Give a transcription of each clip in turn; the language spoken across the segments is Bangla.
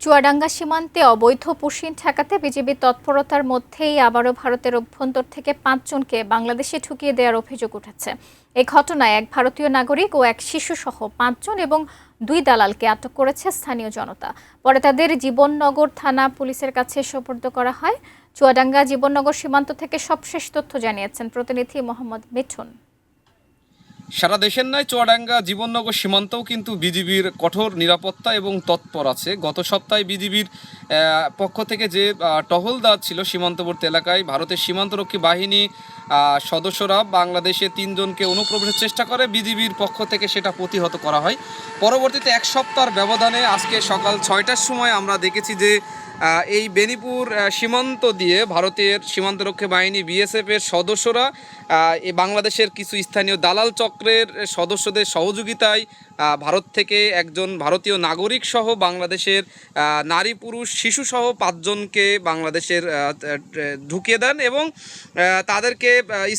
চুয়াডাঙ্গা সীমান্তে অবৈধ পুশিন ঠেকাতে বিজিবির তৎপরতার মধ্যেই আবারও ভারতের অভ্যন্তর থেকে ৫ জনকে বাংলাদেশে ঢুকিয়ে দেওয়ার অভিযোগ উঠেছে। এই ঘটনায় এক ভারতীয় নাগরিক ও এক শিশুসহ ৫ জন এবং ২ দালালকে আটক করেছে স্থানীয় জনতা। পরে তাদের জীবননগর থানা পুলিশের কাছে সোপর্দ করা হয়। চুয়াডাঙ্গা জীবননগর সীমান্ত থেকে সবশেষ তথ্য জানিয়েছেন প্রতিনিধি মোহাম্মদ মিঠুন। সারা দেশের নয়, চুয়াডাঙ্গা জীবননগর সীমান্তও কিন্তু বিজিবির কঠোর নিরাপত্তা এবং তৎপর আছে। গত সপ্তাহে বিজিবির পক্ষ থেকে যে টহলদার ছিল সীমান্তবর্তী এলাকায়, ভারতের সীমান্তরক্ষী বাহিনী সদস্যরা বাংলাদেশে ৩ জনকে অনুপ্রবেশের চেষ্টা করে। বিজিবির পক্ষ থেকে সেটা প্রতিহত করা হয়। পরবর্তীতে এক সপ্তাহের ব্যবধানে আজকে সকাল ৬টার সময় আমরা দেখেছি যে এই বেনীপুর সীমান্ত দিয়ে ভারতের সীমান্তরক্ষী বাহিনী বিএসএফের সদস্যরা বাংলাদেশের কিছু স্থানীয় দালাল চক্রের সদস্যদের সহযোগিতায় ভারত থেকে একজন ভারতীয় নাগরিক সহ বাংলাদেশের নারী পুরুষ শিশুসহ ৫ জনকে বাংলাদেশের ঢুকিয়ে দেন এবং তাদেরকে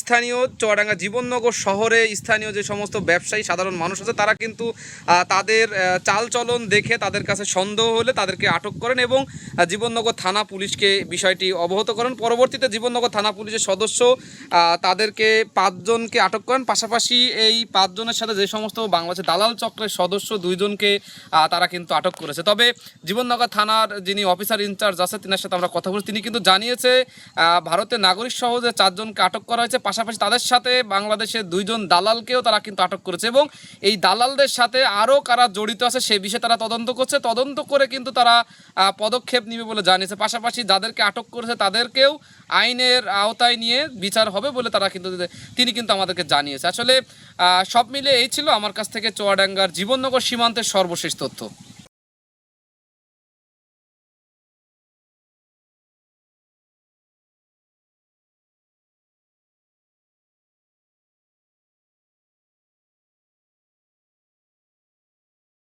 স্থানীয় চুয়াডাঙ্গা জীবননগর শহরে স্থানীয় যে সমস্ত ব্যবসায়ী সাধারণ মানুষ আছে তারা কিন্তু তাদের চালচলন দেখে তাদের কাছে সন্দেহ হলে তাদেরকে আটক করেন এবং জীবননগর থানা পুলিশকে বিষয়টি অবগত করেন। পরবর্তীতে জীবননগর থানা পুলিশের সদস্য তাদেরকে ৫ জনকে আটক করেন। পাশাপাশি এই ৫ জনের সাথে যে সমস্ত বাংলাদেশের দালাল চক্রের সদস্য ২ জনকে তারা কিন্তু আটক করেছে। তবে জীবননগর থানার যিনি অফিসার ইনচার্জ আছে তিনার সাথে আমরা কথা বলছি, তিনি কিন্তু জানিয়েছে ভারতের নাগরিক সহ যে ৪ জনকে আটক করা হয়েছে, পাশাপাশি তাদের সাথে বাংলাদেশের ২ জন দালালকেও তারা কিন্তু আটক করেছে এবং এই দালালদের সাথে আরও কারা জড়িত আছে সে বিষয়ে তারা তদন্ত করছে। তদন্ত করে কিন্তু তারা পদক্ষেপ নিবে বলে জানিয়েছে। পাশাপাশি যাদেরকে আটক করেছে তাদেরকেও আইনের আওতায় নিয়ে বিচার হবে বলে তিনি কিন্তু আমাদেরকে জানিয়েছে। আসলে সব মিলে এই ছিল আমার কাছ থেকে চুয়াডাঙ্গার জীবননগর সীমান্তের সর্বশেষ তথ্য।